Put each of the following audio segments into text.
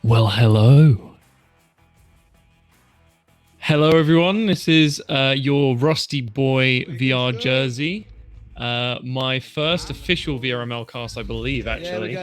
Well, hello. Hello, everyone. This is your Rusty Boy VR jersey. My first official VRML cast, I believe, actually.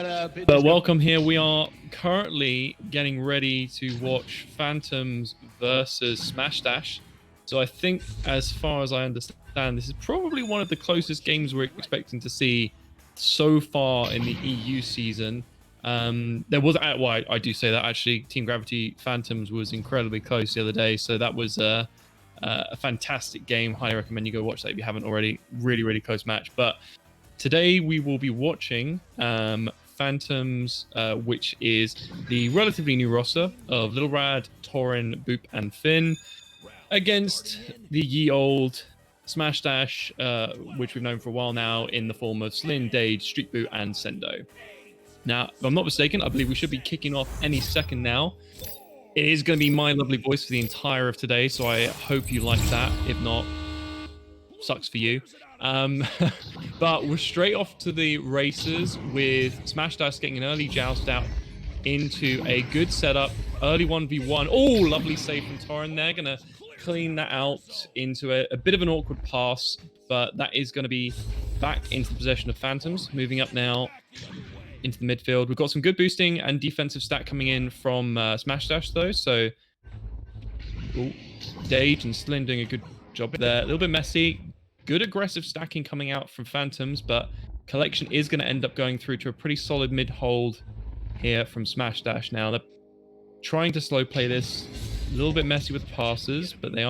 But welcome here. We are currently getting ready to watch Phantoms versus Smash Dash. So I think, as far as I understand, this is probably one of the closest games we're expecting to see so far in the EU season. There was, well, I do say that actually, Team Gravity Phantoms was incredibly close the other day, so that was a fantastic game. Highly recommend you go watch that if you haven't already. Really, really close match. But today we will be watching Phantoms, which is the relatively new roster of Little Rad, Torin, Boop, and Finn, against the ye old Smash Dash, which we've known for a while now, in the form of Slin, Dage, Street Boot, and Sendo. Now, if I'm not mistaken, I believe we should be kicking off any second now. It is going to be my lovely voice for the entire of today, so I hope you like that. If not, sucks for you. But we're straight off to the races with Smash Dash getting an early joust out into a good setup. Early 1v1. Oh, lovely save from Torin there. Going to clean that out into a bit of an awkward pass, but that is going to be back into the possession of Phantoms. Moving up now into the midfield. We've got some good boosting and defensive stat coming in from Smash Dash, though. So, Dage and Slin doing a good job there. A little bit messy. Good aggressive stacking coming out from Phantoms, but collection is going to end up going through to a pretty solid mid-hold here from Smash Dash. Now, they're trying to slow play this. A little bit messy with passes, but they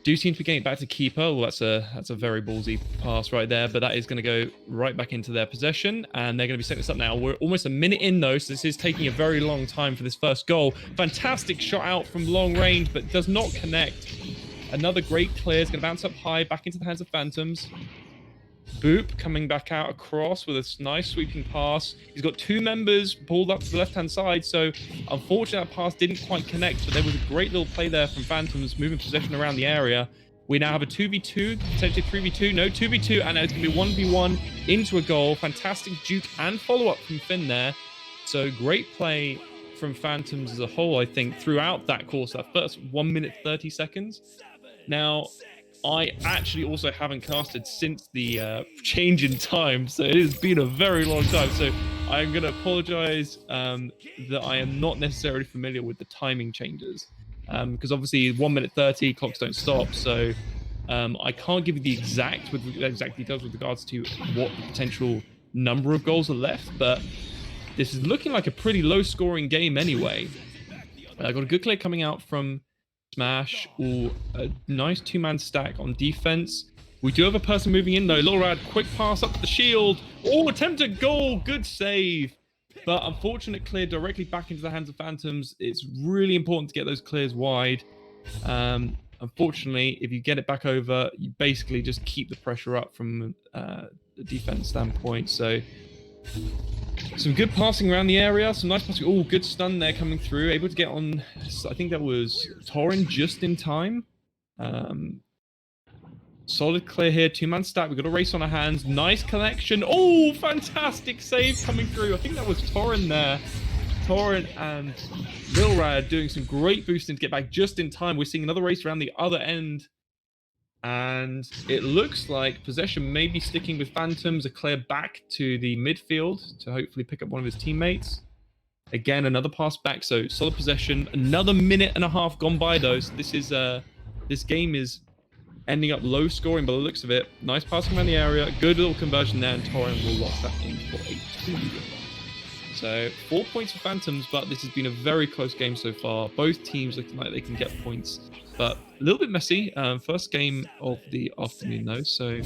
do seem to be getting it back to keeper. Well, that's a very ballsy pass right there, but that is going to go right back into their possession, and they're going to be setting this up now. We're almost a minute in, though, so this is taking a very long time for this first goal. Fantastic shot out from long range, but does not connect. Another great clear. It's going to bounce up high, back into the hands of Phantoms. Boop coming back out across with a nice sweeping pass. He's got two members pulled up to the left-hand side, so unfortunately that pass didn't quite connect, but there was a great little play there from Phantoms, moving possession around the area. We now have a 2v2, potentially 3v2, no, 2v2, and it's going to be 1v1 into a goal. Fantastic juke and follow-up from Finn there. So great play from Phantoms as a whole, I think, throughout that course, that first 1 minute 30 seconds. Now, I actually also haven't casted since the change in time, so it has been a very long time. So I'm going to apologize that I am not necessarily familiar with the timing changes, because obviously 1 minute 30 clocks don't stop. So I can't give you the exact details with regards to what the potential number of goals are left, but this is looking like a pretty low-scoring game anyway. I got a good clear coming out from Smash. Ooh, a nice two-man stack on defense. We do have a person moving in, though. Little Rad, quick pass up to the shield. Oh, attempted goal. Good save. But unfortunate clear directly back into the hands of Phantoms. It's really important to get those clears wide. Unfortunately, if you get it back over, you basically just keep the pressure up from the defense standpoint. So some good passing around the area, some nice passing. Oh, good stun there coming through. Able to get on, I think that was Torin just in time. Solid clear here, two-man stack. We've got a race on our hands. Nice connection. Oh, fantastic save coming through. I think that was Torin there. Torin and Lil Rad doing some great boosting to get back just in time. We're seeing another race around the other end. And it looks like possession may be sticking with Phantoms. A clear back to the midfield to hopefully pick up one of his teammates. Again, another pass back, so solid possession. Another minute and a half gone by, though. So this game is ending up low scoring by the looks of it. Nice passing around the area. Good little conversion there, and Torin will lock that in for a 2. So 4 points for Phantoms, but this has been a very close game so far. Both teams looking like they can get points, but a little bit messy. First game of the afternoon, though, so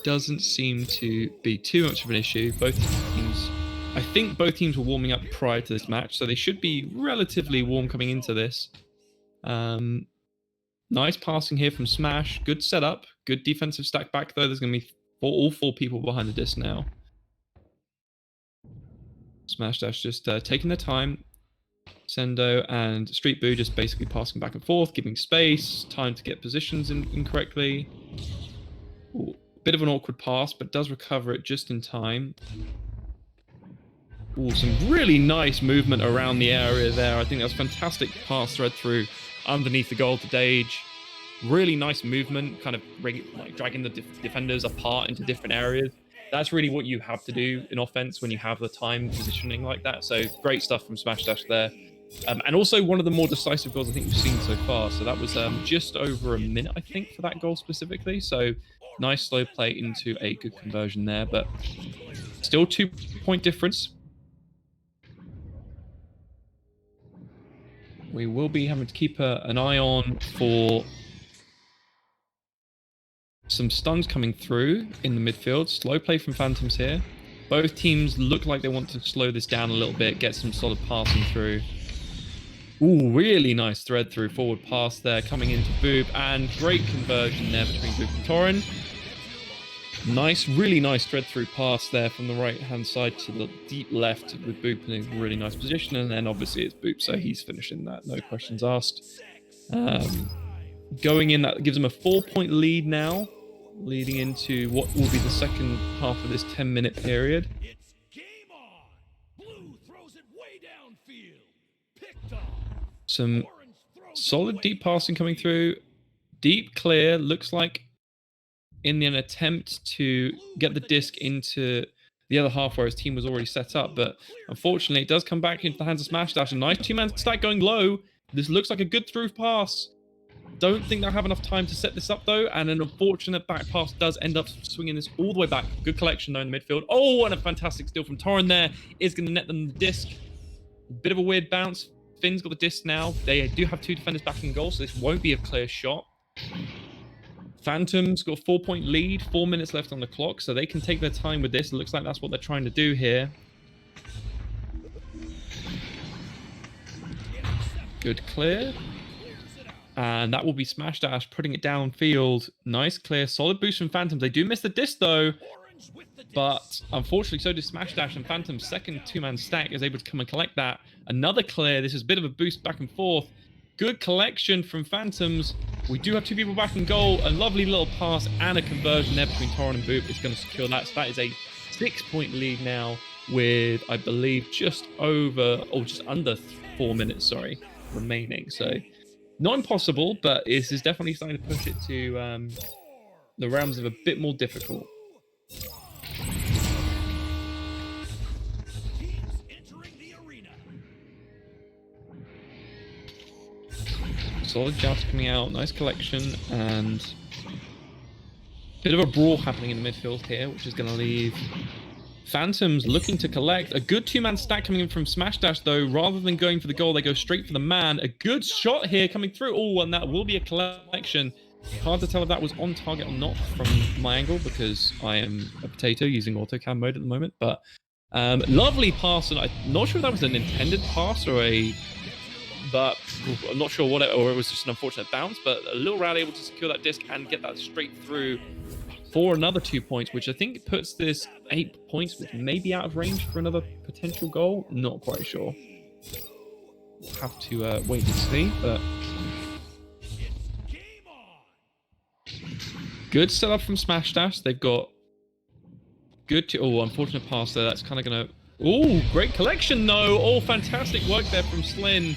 doesn't seem to be too much of an issue. Both teams, I think both teams were warming up prior to this match, so they should be relatively warm coming into this. Nice passing here from Smash. Good setup. Good defensive stack back, though. There's going to be all 4 people behind the disc now. Smash Dash just taking their time. Sendo and Street Boo just basically passing back and forth, giving space, time to get positions incorrectly. Ooh, bit of an awkward pass, but does recover it just in time. Ooh, some really nice movement around the area there. I think that's fantastic pass thread through underneath the goal to Dage. Really nice movement, kind of like dragging the defenders apart into different areas. That's really what you have to do in offense when you have the time positioning like that. So great stuff from Smash Dash there. And also one of the more decisive goals I think we've seen so far. So that was just over a minute, I think, for that goal specifically. So nice slow play into a good conversion there, but still 2-point difference. We will be having to keep an eye on for some stuns coming through in the midfield. Slow play from Phantoms here. Both teams look like they want to slow this down a little bit, get some solid passing through. Ooh, really nice thread through forward pass there coming into Boop, and great conversion there between Boop and Torin. Nice, really nice thread through pass there from the right-hand side to the deep left with Boop in a really nice position, and then obviously it's Boop, so he's finishing that, no questions asked. Going in, that gives him a 4-point lead now, leading into what will be the second half of this 10-minute period. Some solid deep passing coming through. Deep clear, looks like in an attempt to get the disc into the other half where his team was already set up, but unfortunately it does come back into the hands of Smash Dash. A nice two-man stack going low. This looks like a good through pass. Don't think they'll have enough time to set this up though, and an unfortunate back pass does end up swinging this all the way back. Good collection though in the midfield. Oh, and a fantastic steal from Torin there. Is going to net them the disc. Bit of a weird bounce. Finn's got the disc now. They do have 2 defenders back in goal, so this won't be a clear shot. Phantoms got a 4-point lead, 4 minutes left on the clock, so they can take their time with this. It looks like that's what they're trying to do here. Good clear. And that will be Smash Dash putting it downfield. Nice clear, solid boost from Phantoms. They do miss the disc though, but unfortunately so does Smash Dash, and Phantom's second 2-man stack is able to come and collect that. Another clear. This is a bit of a boost back and forth. Good collection from Phantoms. We do have 2 people back in goal. A lovely little pass and a conversion there between Torin and Boop. It's going to secure that. So that is a 6-point lead now with, I believe, just over, or just under 4 minutes, sorry, remaining. So not impossible, but this is definitely starting to push it to the realms of a bit more difficult. Solid jabs coming out, nice collection, and a bit of a brawl happening in the midfield here, which is going to leave Phantoms looking to collect. A good 2-man stack coming in from Smash Dash, though. Rather than going for the goal, they go straight for the man. A good shot here coming through. Oh, and that will be a collection. Hard to tell if that was on target or not from my angle, because I am a potato using AutoCAD mode at the moment. But lovely pass, and I'm not sure if that was an intended pass or but I'm not sure what or it was just an unfortunate bounce, but a little Rad able to secure that disc and get that straight through for another 2 points, which I think puts this 8 points, which may be out of range for another potential goal. Not quite sure. We'll have to wait and see, but good setup from Smash Dash. They've got good unfortunate pass there. That's kind of gonna great collection though. Fantastic work there from Slin.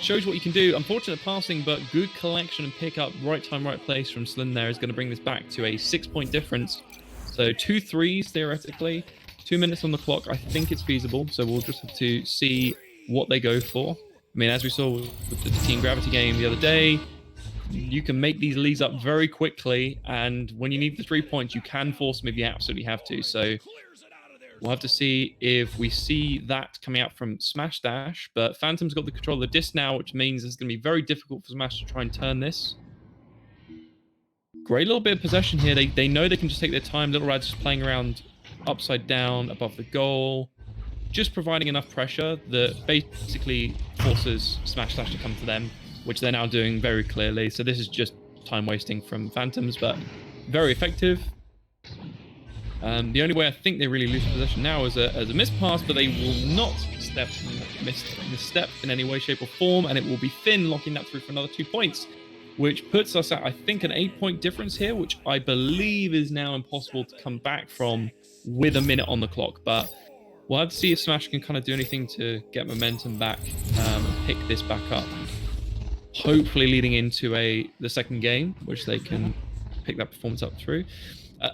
Shows what you can do. Unfortunate passing, but good collection and pick up. Right time, right place from Slin there is going to bring this back to a 6-point difference. So 2 threes theoretically. 2 minutes on the clock. I think it's feasible. So we'll just have to see what they go for. I mean, as we saw with the Team Gravity game the other day, you can make these leads up very quickly. And when you need the 3 points, you can force them if you absolutely have to. So we'll have to see if we see that coming out from Smash Dash, but Phantom's got the control of the disc now, which means it's going to be very difficult for Smash to try and turn this. Great little bit of possession here. They know they can just take their time. Little Rad's just playing around upside down above the goal, just providing enough pressure that basically forces Smash Dash to come to them, which they're now doing very clearly. So this is just time wasting from Phantoms, but very effective. The only way I think they really lose possession now is a missed pass, but they will not misstep in any way, shape, or form, and it will be Finn locking that through for another 2 points, which puts us at, I think, an 8-point difference here, which I believe is now impossible to come back from with a minute on the clock. But We'll have to see if Smash can kind of do anything to get momentum back and pick this back up. Hopefully leading into the second game, which they can pick that performance up through.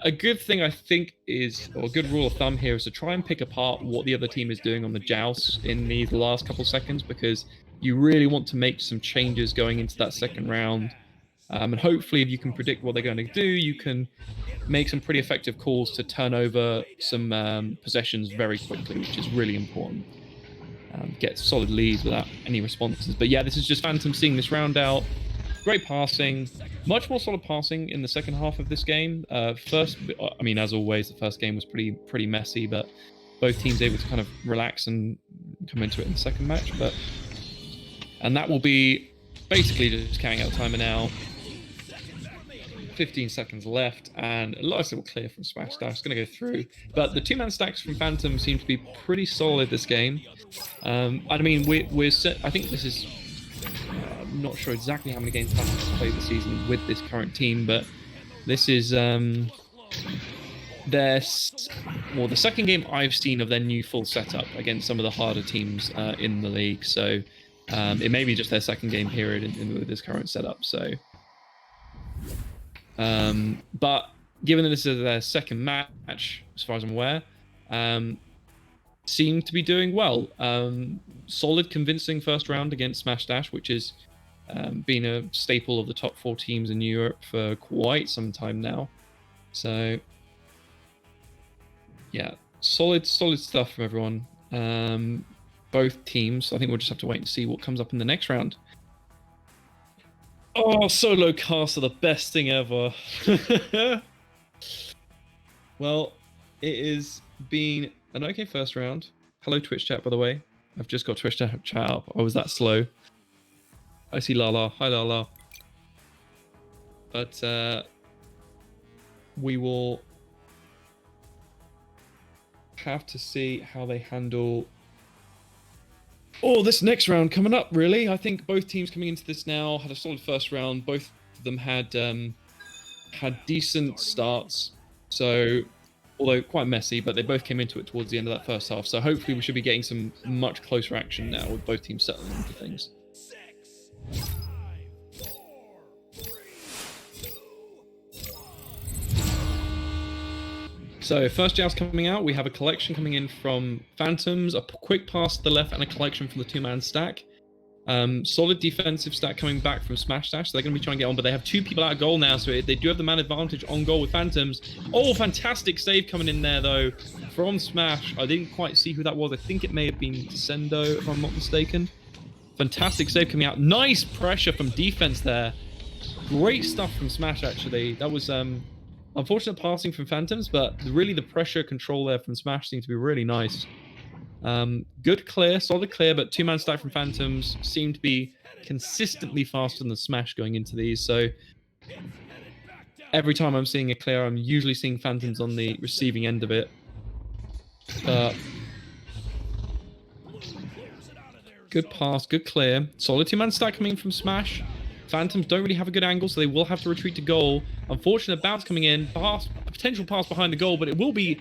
A good thing I think is, or a good rule of thumb here, is to try and pick apart what the other team is doing on the joust in these last couple seconds, because you really want to make some changes going into that second round. And hopefully if you can predict what they're going to do, you can make some pretty effective calls to turn over some possessions very quickly, which is really important. Get solid leads without any responses. But yeah, this is just Phantom seeing this round out. Great passing, much more solid passing in the second half of this game. First, I mean, as always, the first game was pretty messy, but both teams able to kind of relax and come into it in the second match. And that will be basically just carrying out timer now. 15 seconds left, and a nice little clear from Smash Dash. It's going to go through, but the two-man stacks from Phantom seem to be pretty solid this game. I mean, I think this is. I'm not sure exactly how many games Phantom's played this season with this current team, but this is the second game I've seen of their new full setup against some of the harder teams in the league. So it may be just their second game period with this current setup. So. But given that this is their second match, as far as I'm aware, seem to be doing well. Solid, convincing first round against Smash Dash, which has been a staple of the top 4 teams in Europe for quite some time now. So, yeah, solid stuff from everyone. Both teams. I think we'll just have to wait and see what comes up in the next round. Oh, solo casts are the best thing ever. Well, it has been an okay first round. Hello, Twitch chat, by the way. I've just got Twitch chat up. I was that slow. I see Lala. Hi, Lala. But we will have to see how they handle this next round coming up, really. I think both teams coming into this now had a solid first round. Both of them had decent starts. So, although quite messy, but they both came into it towards the end of that first half. So hopefully we should be getting some much closer action now with both teams settling into things. So first joust coming out, we have a collection coming in from Phantoms, a quick pass to the left, and a collection from the two-man stack. Solid defensive stack coming back from Smash Dash. So they're going to be trying to get on, but they have 2 people out of goal now, so they do have the man advantage on goal with Phantoms. Oh, fantastic save coming in there, though, from Smash. I didn't quite see who that was. I think it may have been Sendo, if I'm not mistaken. Fantastic save coming out. Nice pressure from defense there. Great stuff from Smash, actually. That was unfortunate passing from Phantoms, but really the pressure control there from Smash seemed to be really nice. Good clear, solid clear, but two-man stack from Phantoms seem to be consistently faster than the Smash going into these. So every time I'm seeing a clear, I'm usually seeing Phantoms on the receiving end of it. Good pass, good clear. Solid two-man stack coming from Smash. Phantoms don't really have a good angle, so they will have to retreat to goal. Unfortunate bounce coming in. A potential pass behind the goal, but it will be,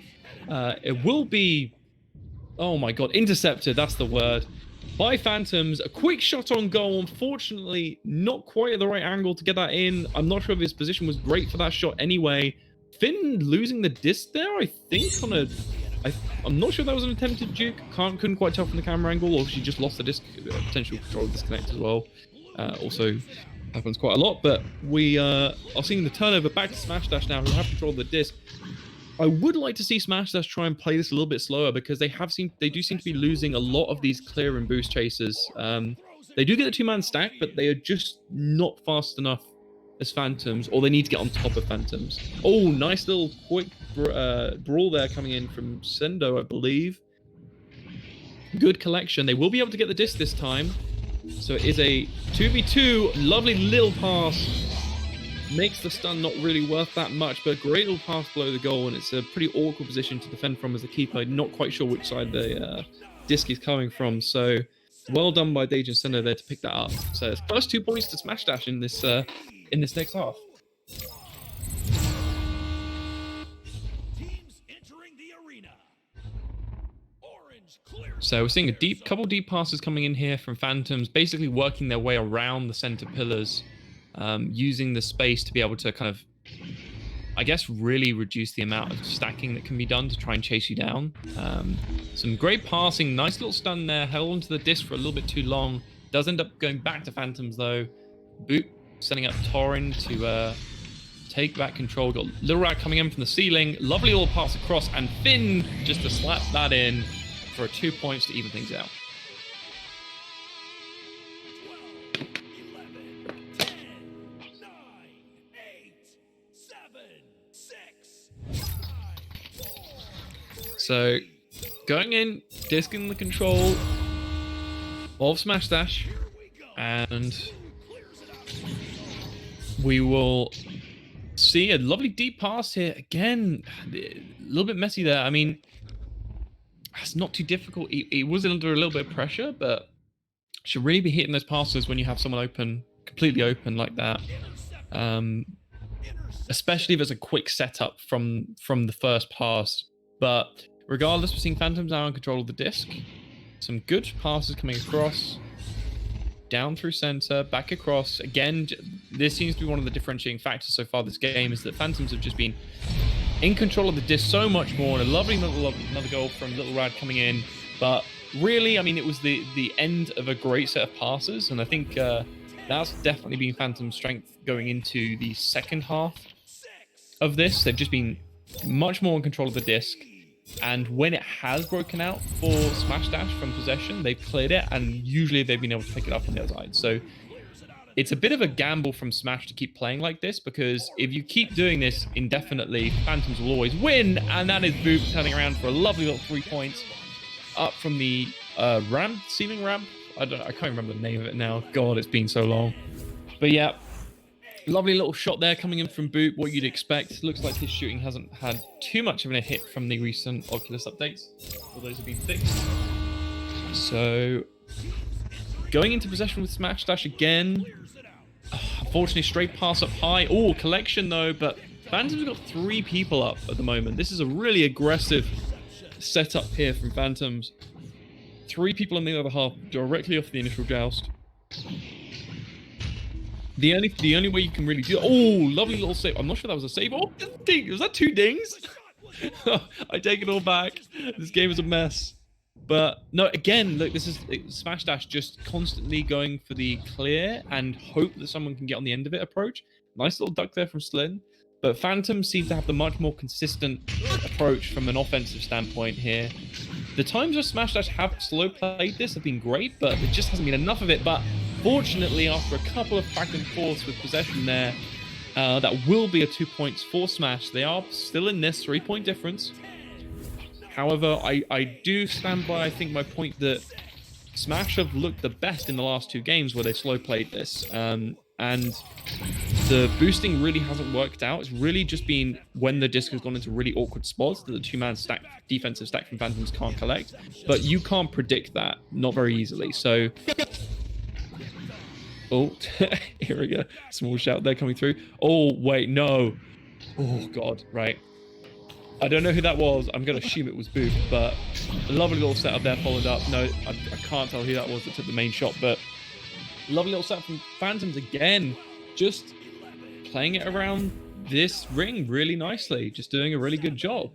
oh my god, intercepted, that's the word, by Phantoms. A quick shot on goal, unfortunately not quite at the right angle to get that in. I'm not sure if his position was great for that shot anyway. Finn losing the disc there, I think, I'm not sure that was an attempted juke. Couldn't quite tell from the camera angle, or she just lost the disc, potential control disconnect as well. Also happens quite a lot, but we are seeing the turnover back to Smash Dash now, who have control of the disc. I would like to see Smash Dash try and play this a little bit slower, because they do seem to be losing a lot of these clear and boost chasers. They do get the two-man stack, but they are just not fast enough as Phantoms, or they need to get on top of Phantoms. Oh, nice little quick brawl there coming in from Sendo, I believe. Good collection. They will be able to get the disc this time. So it is a 2v2, lovely little pass. Makes the stun not really worth that much, but a great little pass below the goal, and it's a pretty awkward position to defend from as a keeper. Not quite sure which side the disc is coming from, so well done by Dage and Sender there to pick that up. So it's first 2 points to Smash Dash in this next half. Teams entering the arena. Orange. So we're seeing a couple deep passes coming in here from Phantoms, basically working their way around the center pillars, using the space to be able to kind of, I guess, really reduce the amount of stacking that can be done to try and chase you down. Some great passing, nice little stun there, held onto the disc for a little bit too long. Does end up going back to Phantoms though. Boop, setting up Torin to take back control. Got Little Rat coming in from the ceiling. Lovely little pass across, and Finn just to slap that in for 2 points to even things out. 12, 11, 10, 9, 8, 7, 6, 5, 4, So going in, disking the control of Smash Dash, and we will see a lovely deep pass here. Again, a little bit messy there. I mean, it's not too difficult. It was under a little bit of pressure, but should really be hitting those passes when you have someone open, completely open like that. Especially if it's a quick setup from the first pass. But regardless, we're seeing Phantoms now in control of the disc. Some good passes coming across. Down through center, back across. Again, this seems to be one of the differentiating factors so far this game, is that Phantoms have just been in control of the disc so much more. And a lovely another goal from Little Rad coming in. But really, I mean, it was the end of a great set of passes. And I think that's definitely been Phantom's strength going into the second half of this. They've just been much more in control of the disc. And when it has broken out for Smash Dash from possession, they've cleared it, and usually they've been able to pick it up on the other side. So it's a bit of a gamble from Smash to keep playing like this, because if you keep doing this indefinitely, Phantoms will always win. And that is Boop turning around for a lovely little 3 points up from the ramp, ceiling ramp. I can't remember the name of it now. God, it's been so long. But yeah, lovely little shot there coming in from Boop, what you'd expect. Looks like his shooting hasn't had too much of a hit from the recent Oculus updates, all those have been fixed. So going into possession with Smash Dash again. Unfortunately, straight pass up high. Oh, collection though, but Phantoms have got 3 people up at the moment. This is a really aggressive setup here from Phantoms. 3 people on the other half, directly off the initial joust. The only way you can really do... Oh, lovely little save. I'm not sure that was a save. Oh, ding. Was that 2 dings? I take it all back. This game is a mess. But no, again, look, this is Smash Dash just constantly going for the clear and hope that someone can get on the end of it approach. Nice little duck there from Slin. But Phantoms seem to have the much more consistent approach from an offensive standpoint here. The times where Smash Dash have slow played this have been great, but it just hasn't been enough of it. But fortunately, after a couple of back and forths with possession there, that will be a 2 points for Smash. They are still in this 3-point difference. However, I do stand by, I think, my point that Smash have looked the best in the last 2 games where they slow played this. And the boosting really hasn't worked out. It's really just been when the disc has gone into really awkward spots that the 2-man stack, defensive stack from Phantoms can't collect. But you can't predict that, not very easily. So, oh, here we go. Small shout there coming through. Oh, wait, no. Oh, God, right. I don't know who that was. I'm going to assume it was Booth, but a lovely little setup there followed up. No, I can't tell who that was that took the main shot, but lovely little setup from Phantoms again. Just playing it around this ring really nicely. Just doing a really good job.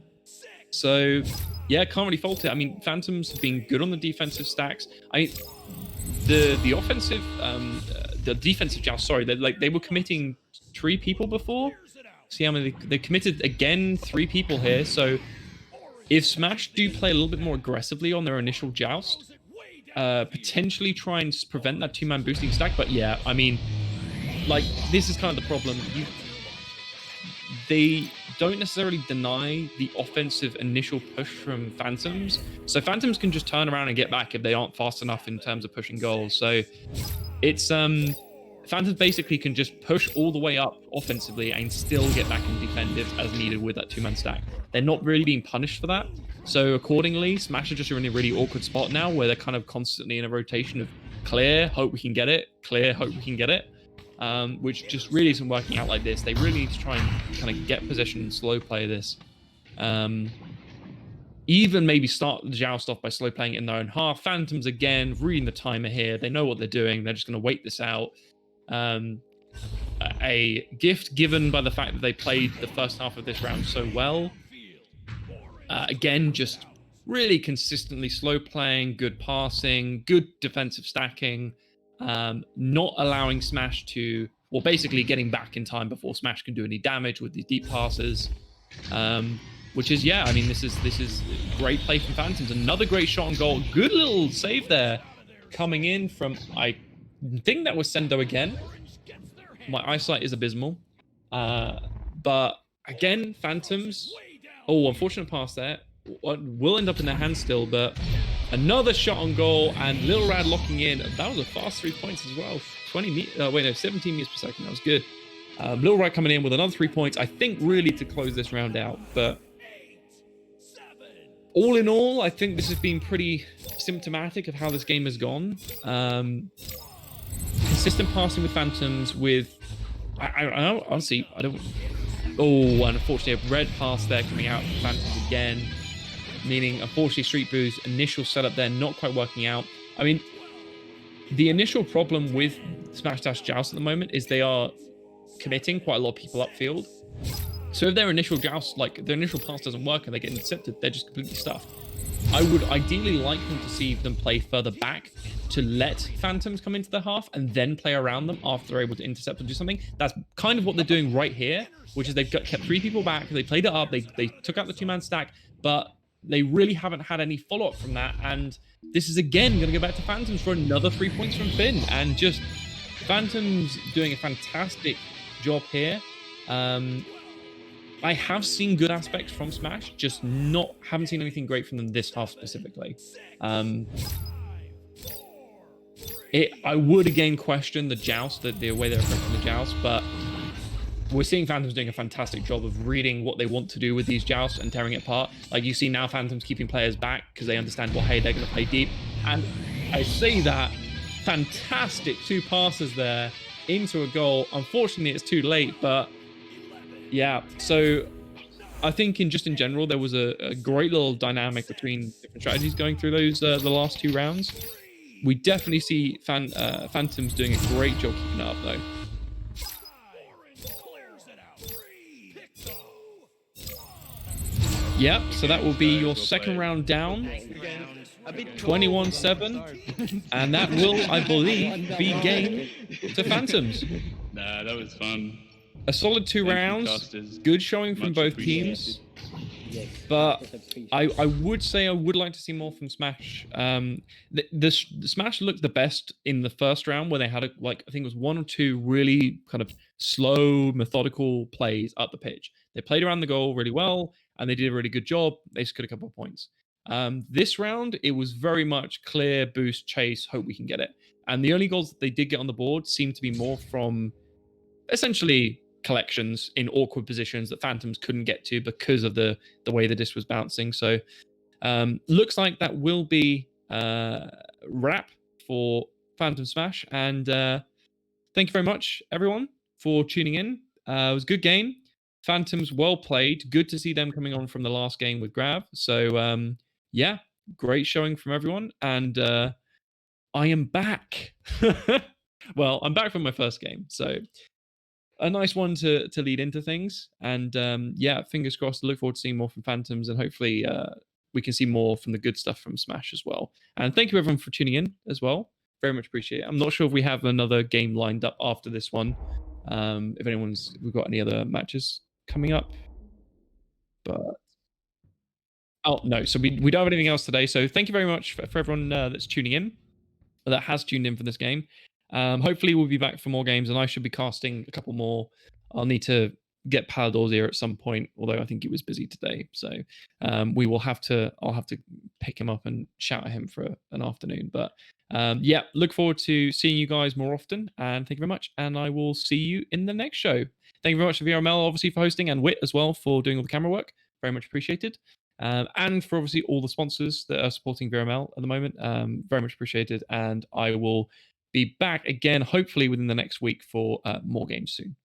So, yeah, can't really fault it. I mean, Phantoms have been good on the defensive stacks. The offensive, the defensive joust, sorry, they were committing 3 people before. See how many they committed again, 3 people here. So if Smash do play a little bit more aggressively on their initial joust, potentially try and prevent that 2-man boosting stack. But yeah, I mean, like, this is kind of the problem. They don't necessarily deny the offensive initial push from Phantoms. So Phantoms can just turn around and get back if they aren't fast enough in terms of pushing goals. So it's Phantoms basically can just push all the way up offensively and still get back and defend it as needed with that 2-man stack. They're not really being punished for that. So accordingly, Smash are just in a really awkward spot now where they're kind of constantly in a rotation of clear, hope we can get it, clear, hope we can get it, which just really isn't working out like this. They really need to try and kind of get possession and slow play this. Yeah, even maybe start the joust off by slow playing it in their own half. Phantoms, again, reading the timer here. They know what they're doing. They're just going to wait this out. A gift given by the fact that they played the first half of this round so well. Again, just really consistently slow playing, good passing, good defensive stacking, not allowing Smash to, well, basically getting back in time before Smash can do any damage with these deep passes. Which is, yeah, I mean, this is great play from Phantoms. Another great shot on goal. Good little save there coming in from, I think that was Sendo again. My eyesight is abysmal. But again, Phantoms. Oh, unfortunate pass there. Will end up in their hands still, but another shot on goal and Little Rad locking in. That was a fast 3 points as well. 17 meters per second. That was good. Little Rad coming in with another 3 points, I think, really to close this round out. But all in all, I think this has been pretty symptomatic of how this game has gone. Consistent passing with Phantoms with... honestly, I don't... Oh, unfortunately, a red pass there coming out from Phantoms again. Meaning, unfortunately, Street Boo's initial setup there not quite working out. I mean, the initial problem with Smash Dash Joust at the moment is they are committing quite a lot of people upfield. So if their initial joust, like their initial pass doesn't work and they get intercepted, they're just completely stuffed. I would ideally like them to see them play further back to let Phantoms come into the half and then play around them after they're able to intercept or do something. That's kind of what they're doing right here, which is they've kept 3 people back, they played it up, they took out the 2-man stack, but they really haven't had any follow-up from that. And this is again going to go back to Phantoms for another 3 points from Finn. And just Phantoms doing a fantastic job here. I have seen good aspects from Smash, just haven't seen anything great from them this half specifically. I would again question the joust, the way they're approaching the joust, but we're seeing Phantoms doing a fantastic job of reading what they want to do with these jousts and tearing it apart. Like you see now Phantoms keeping players back because they understand, well, hey, they're going to play deep. And I say that, fantastic 2 passes there into a goal. Unfortunately, it's too late, but yeah. So I think in general, there was a great little dynamic between different strategies going through those the last 2 rounds. We definitely see Phantoms doing a great job keeping it up, though. Yep, so that will be your second round down, 21-7, and that will, I believe, be game to Phantoms. Nah, that was fun. A solid 2 rounds, good showing from both teams, but I would say I would like to see more from Smash. The Smash looked the best in the first round where they had, I think it was 1 or 2 really kind of slow, methodical plays up the pitch. They played around the goal really well, and they did a really good job. They scored a couple of points. This round, it was very much clear, boost, chase, hope we can get it. And the only goals that they did get on the board seemed to be more from essentially collections in awkward positions that Phantoms couldn't get to because of the way the disc was bouncing. So looks like that will be wrap for Phantom Smash. And thank you very much, everyone, for tuning in. It was a good game. Phantoms well played. Good to see them coming on from the last game with Grav. So yeah, great showing from everyone. And I am back. Well, I'm back from my first game. So a nice one to lead into things. And yeah, fingers crossed. Look forward to seeing more from Phantoms, and hopefully we can see more from the good stuff from Smash as well. And thank you everyone for tuning in as well. Very much appreciate it. I'm not sure if we have another game lined up after this one. If we've got any other matches coming up, but oh no, so we don't have anything else today. So thank you very much for everyone that's tuning in, that has tuned in for this game. Hopefully we'll be back for more games, and I should be casting a couple more. I'll need to get Palador's ear at some point, although I think he was busy today. So I'll have to pick him up and shout at him for an afternoon. But yeah, look forward to seeing you guys more often, and thank you very much. And I will see you in the next show. Thank you very much to VRML, obviously, for hosting, and Wit as well for doing all the camera work. Very much appreciated. And for obviously all the sponsors that are supporting VRML at the moment. Very much appreciated. And I will be back again, hopefully within the next week, for more games soon.